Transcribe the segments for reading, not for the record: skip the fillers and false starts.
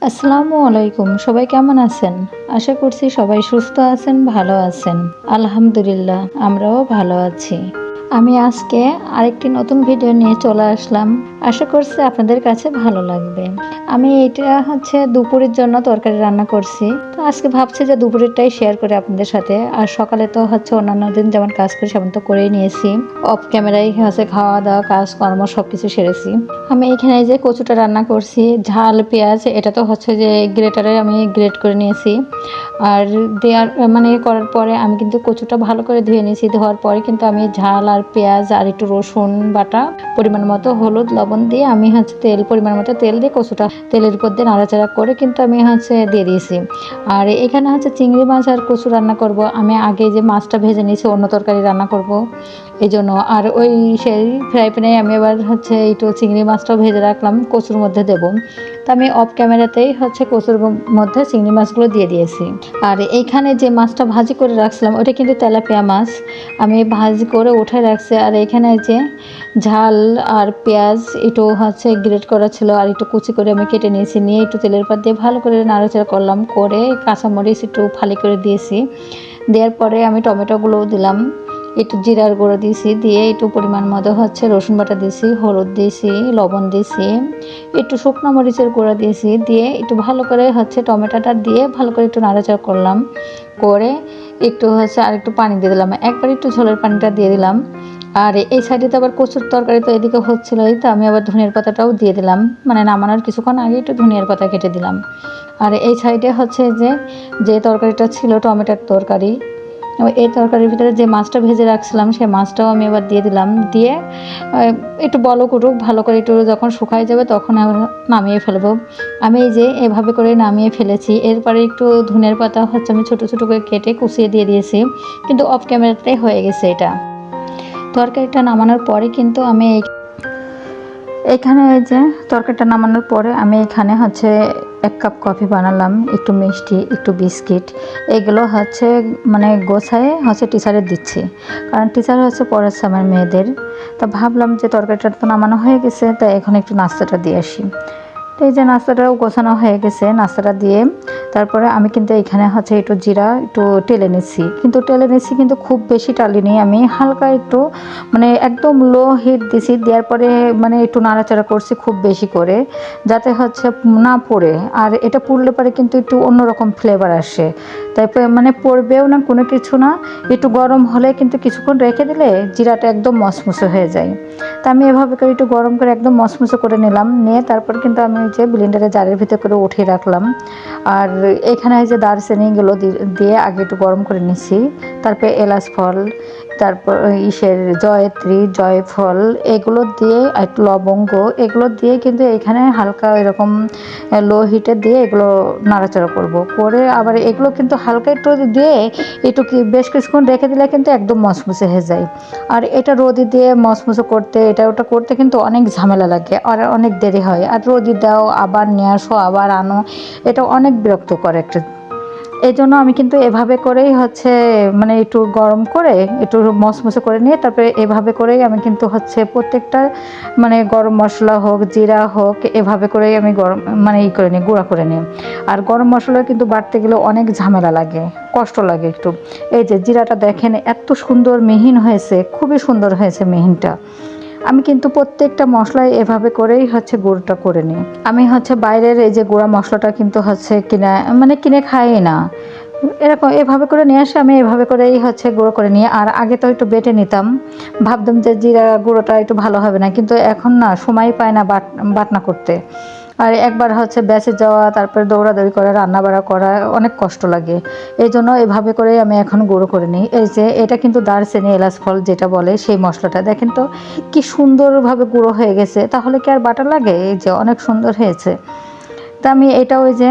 আসসালামু আলাইকুম। সবাই কেমন আছেন? আশা করছি সবাই সুস্থ আছেন, ভালো আছেন। আলহামদুলিল্লাহ আমরাও ভালো আছি। আমি আজকে আরেকটি নতুন ভিডিও নিয়ে চলে আসলাম। আশা করছি আপনাদের কাছে ভালো লাগবে। আমি এটা দুপুরের জন্য তরকারি রান্না করছি। তো আজকে ভাবছি যে দুপুরেরটাই শেয়ার করি আপনাদের সাথে। আর সকালে তো অন্যান্য দিন যেমন কাজ করি সেমন তো করেই নিয়েছি। অফ ক্যামেরায় খাওয়া দাওয়া কাজকর্ম সবকিছু সেরেছি। আমি এখানে যে কচুটা রান্না করছি, ঝাল পেঁয়াজ এটা তো যে গ্রেটারে আমি গ্রেট করে নিয়েছি। আর দেওয়ার করার পরে আমি কিন্তু কচুটা ভালো করে ধুয়ে নিয়েছি। ধোয়ার পরে কিন্তু আমি ঝাল আর পেঁয়াজ আর একটু রসুন বাটা, পরিমাণ মতো হলুদ লবণ দিয়ে আমি তেল পরিমাণ মতো তেল দিয়ে কচুটা তেলের উপর দিয়ে নাড়াচাড়া করে কিন্তু আমি দিয়ে দিয়েছি। আর এখানে চিংড়ি মাছ আর কচু রান্না করব। আমি আগে যে মাছটা ভেজে নিয়েছি অন্য তরকারি রান্না করব এই জন্য। আর ওই সেই ফ্রাই প্যানে আমি এবার একটু চিংড়ি মাছটাও ভেজে রাখলাম, কচুর মধ্যে দেব। তো আমি অফ ক্যামেরাতেই কচুর মধ্যে চিংড়ি মাছগুলো দিয়ে দিয়েছি। আর এইখানে যে মাছটা ভাজি করে রাখছিলাম ওটা কিন্তু তেলাপিয়া মাছ, আমি ভাজি করে উঠে রাখছি। আর এখানে যে ঝাল আর পেঁয়াজ একটু গ্রেট করা ছিল আর একটু কুচি করে আমি কেটে নিয়েছি, নিয়ে একটু তেলের পর দিয়ে ভালো করে নাড়াচাড়া করলাম, করে কাঁচামরিচ একটু ফালি করে দিয়েছি। দেওয়ার পরে আমি টমেটোগুলো দিলাম, একটু জিরার গুঁড়ো দিয়েছি, দিয়ে একটু পরিমাণ মতো রসুন বাটা দিয়েছি, হলুদ দিয়েছি, লবণ দিয়েছি, একটু শুকনো মরিচের গুঁড়ো দিয়েছি, দিয়ে একটু ভালো করে টমেটোটা দিয়ে ভালো করে একটু নাড়াচাড়া করলাম, করে একটু আর একটু পানি দিয়ে দিলাম, একবার একটু ঝোলের পানিটা দিয়ে দিলাম। আর এই সাইডে তো আবার কচুর তরকারি তো এদিকে হচ্ছিলোই, তো আমি আবার ধনিয়ার পাতাটাও দিয়ে দিলাম, নামানোর কিছুক্ষণ আগে একটু ধনিয়ার পাতা কেটে দিলাম। আর এই সাইডে যে তরকারিটা ছিল টমেটোর তরকারি, এই তরকারির ভিতরে যে মাছটা ভেজে রাখছিলাম সেই মাছটাও আমি এবার দিয়ে দিলাম, দিয়ে একটু বলক উঠুক, ভালো করে একটু যখন শুকায় যাবে তখন আবার নামিয়ে ফেলবো। আমি এই যে এভাবে করে নামিয়ে ফেলেছি। এরপরে একটু ধনিয়ার পাতা আমি ছোটো ছোটো করে কেটে কুচিয়ে দিয়ে দিয়েছি, কিন্তু অফ ক্যামেরাতে হয়ে গেছে এটা। তরকারিটা নামানোর পরে কিন্তু আমি এখানে এই যে তরকারিটা নামানোর পরে আমি এখানে 1 কাপ কফি বানালাম, একটু মিষ্টি, একটু বিস্কিট, এগুলো গোছায় টিচারে দিচ্ছি, কারণ টিচার পড়াচ্ছে আমার মেয়েদের। তা ভাবলাম যে তরকারিটা তো নামানো হয়ে গেছে, তাই এখন একটু নাস্তাটা দিয়ে আসি। তো এই যে নাস্তাটাও গোছানো হয়ে গেছে, নাস্তাটা দিয়ে তারপরে আমি কিন্তু এখানে একটু জিরা একটু টেলে নিচ্ছি, কিন্তু খুব বেশি টালিনি, আমি হালকা একটু একদম লো হিট দিছি, দেওয়ার পরে একটু নাড়াচাড়া করছি খুব বেশি করে, যাতে না পড়ে। আর এটা পুড়লে পরে কিন্তু একটু অন্যরকম ফ্লেভার আসে, তাই পড়বেও না কোনো কিছু না, একটু গরম হলে কিন্তু কিছুক্ষণ রেখে দিলে জিরাটা একদম মসমুসে হয়ে যায়। তা আমি এভাবে করে একটু গরম করে একদম মসমুসে করে নিলাম, নিয়ে তারপর কিন্তু আমি যে ব্লেন্ডারে জারের ভিতরে করে উঠিয়ে রাখলাম। আর এখানে যে দারচিনিগুলো দিয়ে আগে একটু গরম করে নিচ্ছি, তারপরে এলাচ ফল, তারপর জয়ত্রী, জয়ফল, এগুলো দিয়ে একটু লবঙ্গ, এগুলো দিয়ে কিন্তু এখানে হালকা এরকম লো হিটে দিয়ে এগুলো নাড়াচাড়া করব, করে আবার এগুলো কিন্তু হালকা একটু দিয়ে একটু বেশ কিছুক্ষণ রেখে দিলে কিন্তু একদম মসমুসে হয়ে যায়। আর এটা রোদি দিয়ে মসমুসে করতে, এটা ওটা করতে কিন্তু অনেক ঝামেলা লাগে আর অনেক দেরি হয়, আর রোদি দাও আবার নিয়ে আসো আবার আনো, এটা অনেক বিরক্ত করে একটা। এই জন্য আমি কিন্তু এভাবে করেই একটু গরম করে একটু মসমসে করে নিয়ে তারপরে এভাবে করেই আমি কিন্তু প্রত্যেকটা গরম মশলা হোক, জিরা হোক, এভাবে করেই আমি গরম করে নিই, গুঁড়া করে নিই। আর গরম মশলা কিন্তু বাটতে গেলে অনেক ঝামেলা লাগে, কষ্ট লাগে একটু। এই যে জিরাটা দেখেন এত সুন্দর মিহিন হয়েছে, খুবই সুন্দর হয়েছে মিহিনটা। আমি কিন্তু প্রত্যেকটা মশলাই এভাবে করেই গুঁড়োটা করে নিই। আমি বাইরের এই যে গুঁড়া মশলাটা কিন্তু কিনে খাই না, এরকম এভাবে করে নিয়ে আসে, আমি এভাবে করেই গুঁড়ো করে নিই। আর আগে তো একটু বেটে নিতাম, ভাবতাম যে জিরা গুঁড়োটা একটু ভালো হবে না, কিন্তু এখন না সময় পায় না বাটনা করতে। আর একবার বেঁচে যাওয়া, তারপরে দৌড়াদৌড়ি করা, রান্না বাড়া করা অনেক কষ্ট লাগে, এই জন্য এভাবে করেই আমি এখন গুঁড়ো করে নিই। এই যে এটা কিন্তু দারচিনি এলাচ ফল যেটা বলে সেই মশলাটা, দেখেন তো কি সুন্দরভাবে গুঁড়ো হয়ে গেছে, তাহলে কি আর বাটা লাগে? এই যে অনেক সুন্দর হয়েছে। তা আমি এটা ওই যে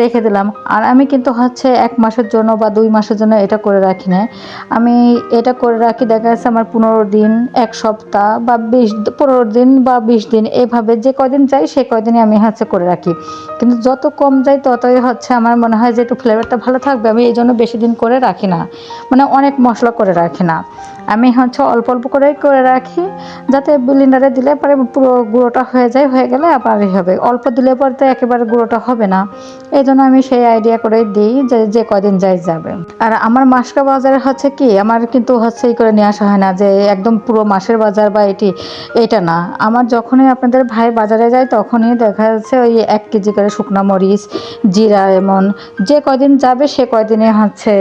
রেখে দিলাম। আর আমি কিন্তু 1 মাসের জন্য বা 2 মাসের জন্য এটা করে রাখি না, আমি এটা করে রাখি দেখা যাচ্ছে আমার 15 দিন, 1 সপ্তাহ বা 15 দিন বা 20 দিন, এভাবে যে কয়দিন যাই সে কয়দিনই আমি করে রাখি। কিন্তু যত কম যায় ততই আমার মনে হয় যে একটু ফ্লেভারটা ভালো থাকবে, আমি এই জন্য বেশি দিন করে রাখি না, অনেক মশলা করে রাখি না, আমি অল্প অল্প করেই করে রাখি, যাতে ব্লেন্ডারে দিলে পরে পুরো গুঁড়োটা হয়ে যায়, হয়ে গেলে আবার হবে, অল্প দিলে পরে তো একেবারে একেবারে গুঁড়োটা হবে না। এই জন্য আমি সেই আইডিয়া করে দিই যে যে কদিন যাই যাবে। আর আমার মাসকা বাজারে হচ্ছে কি, আমার কিন্তু হচ্ছে ই করে নিয়ে আসা হয় না যে একদম পুরো মাসের বাজার বা এটা না। আমার যখনই আপনাদের ভাই বাজারে যায় তখনই দেখা যাচ্ছে ওই 1 কেজি করে শুকনো মরিচ, জিরা, এমন যে কয়দিন যাবে সে কয়দিনে হচ্ছে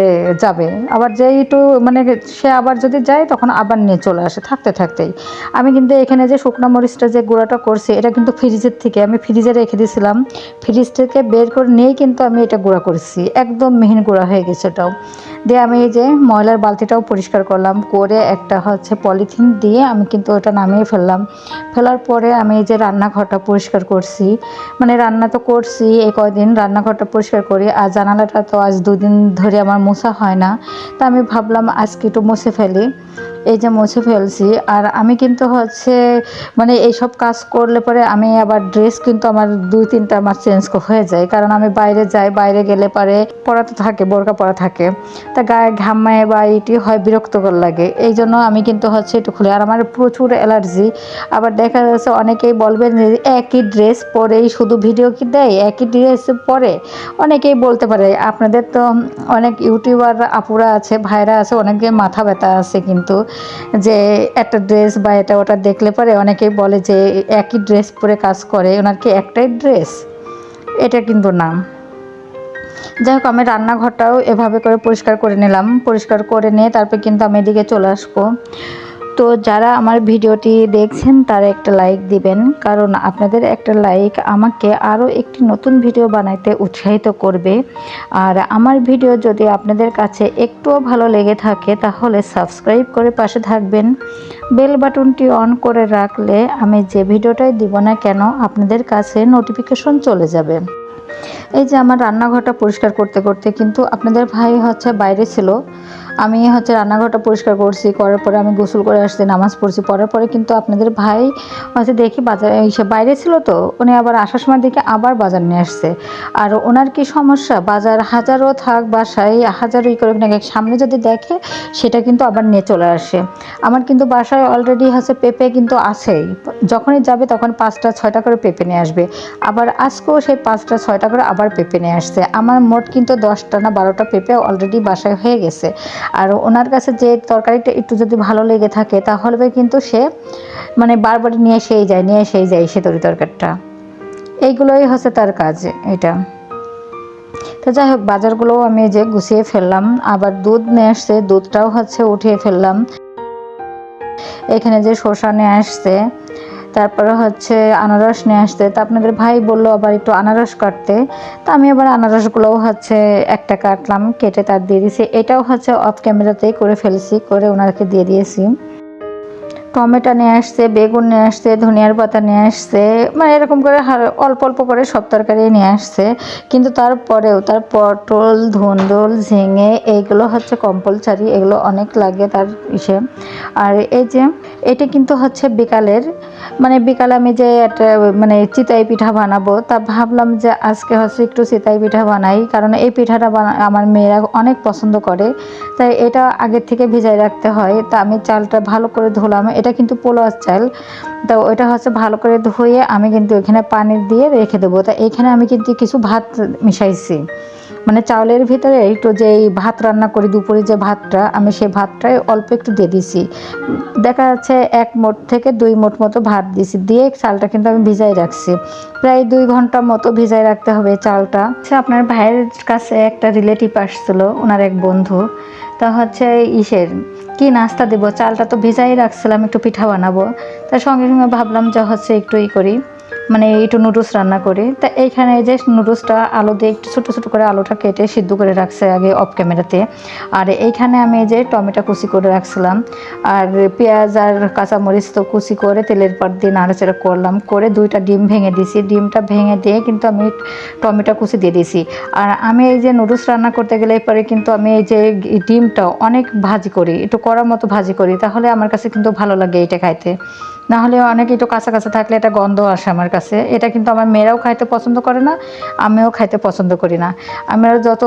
যাবে। আবার যে একটু মানে সে আবার যদি যায় তখন আবার নিয়ে চলে আসে থাকতে থাকতেই। আমি কিন্তু এখানে যে শুকনো মরিচটা যে গুঁড়াটা করছি এটা কিন্তু ফ্রিজের থেকে আমি ফ্রিজে রেখে দিয়েছিলাম, ফ্রিজ থেকে বের করে নিয়েই কিন্তু আমি এটা গুঁড়া করেছি, একদম মিহিন গুঁড়া হয়ে গেছে ওটাও। দিয়ে আমি এই যে ময়লার বালতিটাও পরিষ্কার করলাম, করে একটা হচ্ছে পলিথিন দিয়ে আমি কিন্তু ওটা নামিয়ে ফেললাম। ফেলার পরে আমি এই যে রান্নাঘরটা পরিষ্কার করছি, মানে রান্না তো করছি এই কয়দিন, রান্নাঘরটা পরিষ্কার করি। আর জানালাটা তো আজ 2 দিন ধরে আমার মোছা হয় না, তা আমি ভাবলাম আজকে একটু মুছে ফেলি। এই যে মুছে ফেলছি। আর আমি কিন্তু হচ্ছে মানে এইসব কাজ করলে পরে আমি আবার ড্রেস কিন্তু আমার 2-3টা আমার চেঞ্জ হয়ে যায়, কারণ আমি বাইরে যাই, বাইরে গেলে পরে পরা তো থাকে, বোরকা পরা থাকে, তা গায়ে ঘামায় বা এটি হয় বিরক্তকর লাগে। এই জন্য আমি কিন্তু হচ্ছে একটু খুলে। আর আমার প্রচুর অ্যালার্জি। আবার দেখা যাচ্ছে অনেকেই বলবেন যে একই ড্রেস পরেই শুধু ভিডিও কি দেয়, একই ড্রেস পরে, অনেকেই বলতে পারে। আপনাদের তো অনেক ইউটিউবার আপুরা আছে, ভাইরা আছে, অনেকে মাথা ব্যথা আছে কিন্তু, যে একটা ড্রেস বা এটা ওটা দেখলে পরে অনেকেই বলে যে একই ড্রেস পরে কাজ করে, ওনার কি একটাই ড্রেস? এটা কিন্তু না। যাই হোক, আমি রান্নাঘরটাও এভাবে করে পরিষ্কার করে নিলাম। পরিষ্কার করে নিয়ে তারপর কিন্তু আমি এদিকে চলে আসবো। তো যারা আমার ভিডিওটি দেখছেন তারা একটা লাইক দিবেন, কারণ আপনাদের একটা লাইক আমাকে আরও একটি নতুন ভিডিও বানাইতে উৎসাহিত করবে। আর আমার ভিডিও যদি আপনাদের কাছে একটুও ভালো লেগে থাকে তাহলে সাবস্ক্রাইব করে পাশে থাকবেন। বেল বাটনটি অন করে রাখলে আমি যে ভিডিওটাই দিব না কেন আপনাদের কাছে নোটিফিকেশন চলে যাবে। এই যে আমার রান্নাঘরটা পরিষ্কার করতে করতে কিন্তু আপনাদের ভাই হচ্ছে বাইরে ছিল। আমি হচ্ছে রান্নাঘরটা পরিষ্কার করছি, করার পরে আমি গোসল করে আসছি, নামাজ পড়ছি, পড়ার পরে কিন্তু আপনাদের ভাই হচ্ছে দেখি বাজারে এসে, বাইরে ছিল তো উনি আবার আসার সময় দেখে আবার বাজার নিয়ে আসছে। আর ওনার কি সমস্যা, বাজার হাজারও থাক বাসায়, হাজারই করে না, সামনে যদি দেখে সেটা কিন্তু আবার নিয়ে চলে আসে। আমার কিন্তু বাসায় অলরেডি হচ্ছে পেঁপে কিন্তু আছেই, যখনই যাবে তখন 5টা 6টা করে পেঁপে নিয়ে আসবে। আবার আজকেও সেই 5টা 6টা করে আবার পেঁপে নিয়ে আসছে। আমার মোট কিন্তু 10টা না 12টা পেঁপে অলরেডি বাসায় হয়ে গেছে। আর ওনার কাছে যে তরকারিটা একটু যদি ভালো লেগে থাকে তাহলে কিন্তু সে মানে বারবার নিয়ে সেই যায় সে তরকারিটা। এইগুলোই হচ্ছে তার কাজ এটা। তো যাই হোক, বাজারগুলোও আমি যে গুছিয়ে ফেললাম। আবার দুধ নিয়ে আসছে, দুধটাও হচ্ছে উঠিয়ে ফেললাম। এখানে যে শসা নিয়ে আসছে, তারপরে হচ্ছে আনারস নিয়ে আসতে, তা আপনাদের ভাই বললো আবার একটু আনারস কাটতে, তা আমি আবার আনারসগুলোও হচ্ছে একটা কাটলাম, কেটে তার দিয়ে দিয়েছি। এটাও হচ্ছে অফ ক্যামেরাতেই করে ফেলেছি, করে ওনাকে দিয়ে দিয়েছি। টমেটো নিয়ে আসছে, বেগুন নিয়ে আসছে, ধনিয়ার পাতা নিয়ে আসছে, মানে এরকম করে অল্প অল্প করে সব তরকারি নিয়ে আসছে। কিন্তু তারপরেও তার পটল, ধুন্দুল, ঝিঙে এইগুলো হচ্ছে কম্পালসারি, এগুলো অনেক লাগে তার ইসে। আর এই যে এটা কিন্তু হচ্ছে বিকালের, মানে বিকালে আমি যে একটা মানে চিতাই পিঠা বানাবো, তা ভাবলাম যে আজকে হচ্ছে একটু চিতাই পিঠা বানাই, কারণ এই পিঠাটা আমার মেয়েরা অনেক পছন্দ করে। তাই এটা আগের থেকে ভিজাই রাখতে হয়। তা আমি চালটা ভালো করে ধুলাম, এটা কিন্তু পোলাও চাল, তো ওইটা হচ্ছে ভালো করে ধুয়ে আমি কিন্তু এখানে পানি দিয়ে রেখে দেবো। তা এখানে আমি কিন্তু কিছু ভাত মিশাইছি, মানে চাউলের ভিতরে একটু যে ভাত রান্না করি দুপুরে যে ভাতটা, আমি সেই ভাতটাই অল্প একটু দিয়ে দিছি। দেখা যাচ্ছে 1 মুঠ থেকে 2 মুঠ মতো ভাত দিছি, দিয়ে চালটা কিন্তু আমি ভিজাই রাখছি। প্রায় 2 ঘন্টা মতো ভিজাই রাখতে হবে চালটা। আপনার ভাইয়ের কাছে একটা রিলেটিভ আসছিল, ওনার এক বন্ধু, তা হচ্ছে ইসের কি নাস্তা দেব, চালটা তো ভিজাই রাখছিলাম, একটু পিঠা বানাবো, তার সঙ্গে সঙ্গে ভাবলাম যে হচ্ছে একটু করি, মানে একটু নুডলস রান্না করি। তা এইখানে যে নুডলসটা আলু দিয়ে একটু ছোটো ছোটো করে আলুটা কেটে সিদ্ধ করে রাখছে আগে অফ ক্যামেরাতে। আর এইখানে আমি যে টমেটো কুচি করে রাখছিলাম, আর পেঁয়াজ আর কাঁচামরিচ তো কুচি করে তেলের পর দিয়ে নাড়াচাড়া করলাম, করে 2টা ডিম ভেঙে দিয়েছি। ডিমটা ভেঙে দিয়ে কিন্তু আমি টমেটো কুচি দিয়ে দিয়েছি। আর আমি এই যে নুডলস রান্না করতে গেলে পরে কিন্তু আমি এই যে ডিমটা অনেক ভাজি করি, একটু কড়ার মতো ভাজি করি, তাহলে আমার কাছে কিন্তু ভালো লাগে এটা খাইতে। নাহলে অনেক একটু কাঁচা কাঁচা থাকলে একটা গন্ধ আসে আমার কাছে। এটা কিন্তু আমার মেয়েরাও খাইতে পছন্দ করে না, আমিও খাইতে পছন্দ করি না। আমরা যত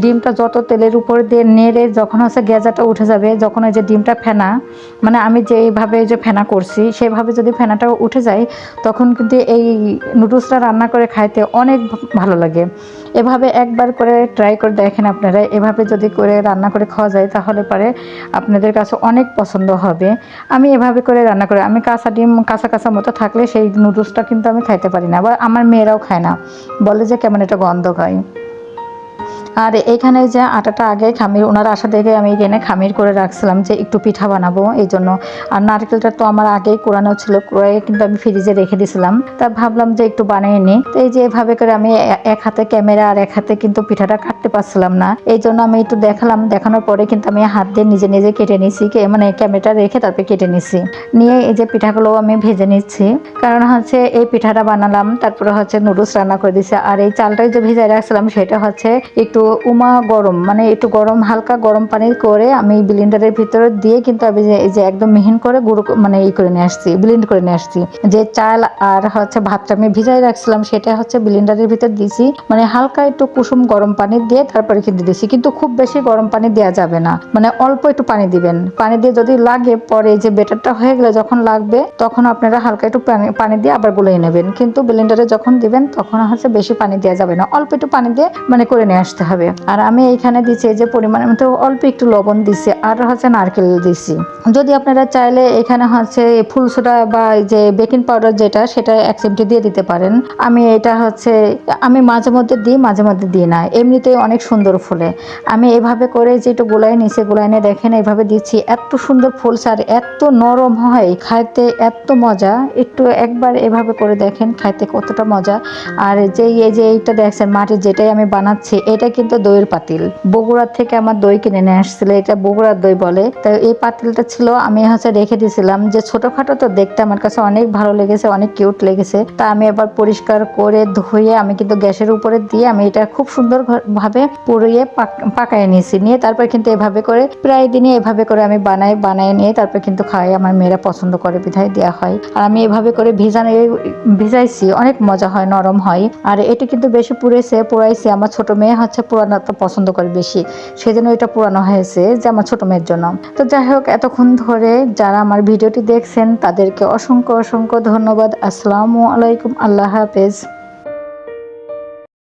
ডিমটা যত তেলের উপর দিয়ে নেড়ে যখন হচ্ছে গেজাটা উঠে যাবে, যখন ওই যে ডিমটা ফেনা, মানে আমি যেইভাবে যে ফেনা করছি সেভাবে যদি ফেনাটা উঠে যায়, তখন কিন্তু এই নুডলসটা রান্না করে খাইতে অনেক ভালো লাগে। এভাবে একবার করে ট্রাই করে দেখেন আপনারা, এভাবে যদি করে রান্না করে খাওয়া যায় তাহলে পরে আপনাদের কাছে অনেক পছন্দ হবে। আমি এভাবে করে রান্না করি। আমি কাঁচা ডিম কাঁচা কাঁচা মতো থাকলে সেই নুডলসটা কিন্তু আমি খাইতে পারি না, বা আমার মেয়েরাও খায় না, বলে যে কেমন একটা গন্ধ হয়। আর এইখানে যে আটাটা আগে খামির, ওনার আশা দেখে আমি এখানে খামির করে রাখছিলাম যে একটু পিঠা বানাবো এই জন্য। আর নারকেলটা তো আমার আগেই কোরানো ছিল, কোরাই কিন্তু আমি ফ্রিজে রেখে দিয়েছিলাম। তা ভাবলাম যে একটু বানিয়ে নিই। তো এই যে এভাবে করে আমি এক হাতে ক্যামেরা আর এক হাতে কিন্তু পিঠাটা কাটতে পারছিলাম না, এই জন্য আমি একটু দেখালাম। দেখানোর পরে কিন্তু আমি হাত দিয়ে নিজে নিজে কেটে নিছি, মানে ক্যামেরাটা রেখে তারপরে কেটে নিছি। নিয়ে এই যে পিঠাগুলো আমি ভেজে নিচ্ছি, কারণ হচ্ছে এই পিঠাটা বানালাম, তারপরে হচ্ছে নুডলস রান্না করে দিছি। আর এই চালটাই যে ভেজে রাখছিলাম সেটা হচ্ছে একটু উমা গরম, মানে একটু গরম, হালকা গরম পানি করে আমি ব্লেন্ডারের ভিতরে দিয়ে কিন্তু আমি এই যে একদম মিহিন করে গুঁড়ো মানে করে নিয়ে আসছি, ব্লেন্ড করে নিয়ে আসছি। যে চাল আর হচ্ছে ভাতটা আমি ভিজাই রাখছিলাম সেটা হচ্ছে ব্লেন্ডারের ভিতর দিছি, মানে হালকা একটু কুসুম গরম পানি দিয়ে তারপরে কিন্তু দিছি। কিন্তু খুব বেশি গরম পানি দেওয়া যাবে না, মানে অল্প একটু পানি দিবেন। পানি দিয়ে যদি লাগে পরে যে বেটারটা হয়ে গেলে যখন লাগবে তখন আপনারা হালকা একটু পানি দিয়ে আবার গুলিয়ে নেবেন। কিন্তু ব্লেন্ডারে যখন দিবেন তখন হচ্ছে বেশি পানি দেওয়া যাবে না, অল্প একটু পানি দিয়ে মানে করে নিয়ে আসতে হবে। আর আমি এইখানে দিচ্ছি যে পরিমাণের মতো অল্প একটু লবণ দিছি, আর হচ্ছে নারকেল দিছি। যদি আপনারা চাইলে এখানে হচ্ছে ফুল সোডা বা যে বেকিং পাউডার যেটা, সেটা 1 চিমটি দিয়ে দিতে পারেন। আমি এটা হচ্ছে আমি মাঝে মধ্যে দিই, মাঝে মধ্যে দিই না, এমনিতেই অনেক সুন্দর ফুলে। আমি এভাবে করে যে একটু গোলায় নিচে গোলায় নিয়ে দেখেন এইভাবে দিচ্ছি, এত সুন্দর ফুলছে আর এত নরম হয়, খাইতে এত মজা। একটু একবার এভাবে করে দেখেন খাইতে কতটা মজা। আর এই যে এইটা দেখছেন মাটির যেটাই আমি বানাচ্ছি, এটা কিন্তু দইয়ের পাতিল। বগুড়ার থেকে আমার দই কিনে নিয়ে আসছিল, এটা বগুড়ার দই বলে। তো এই পাতিলটা ছিল, আমি হচ্ছে রেখে দিয়েছিলাম, যে ছোটখাটো তো দেখতে আমার কাছে অনেক ভালো লেগেছে, অনেক কিউট লেগেছে। তা আমি এবার পরিষ্কার করে ধুয়ে আমি কিন্তু গ্যাসের উপরে দিয়ে আমি এটা খুব সুন্দর ভাবে পুড়িয়ে পাকায় নিয়েছি। নিয়ে তারপর কিন্তু এভাবে করে প্রায় দিনই এভাবে করে আমি বানায় নিয়ে তারপর কিন্তু খাই। আমার মেয়েরা পছন্দ করে বিধায় দেওয়া হয়। আর আমি এভাবে করে ভিজাইছি, অনেক মজা হয়, নরম হয়। আর এটা কিন্তু বেশি পোড়াইছে, আমার ছোট মেয়ে হচ্ছে পুরানো পছন্দ করে বেশি, সেজন্য এটা পুরানো হয়েছে যে আমার ছোট মেয়ের জন্য। তো যাই হোক, এতক্ষণ ধরে যারা আমার ভিডিওটি দেখছেন তাদেরকে অসংখ্য অসংখ্য ধন্যবাদ। আসসালামু আলাইকুম, আল্লাহ হাফেজ।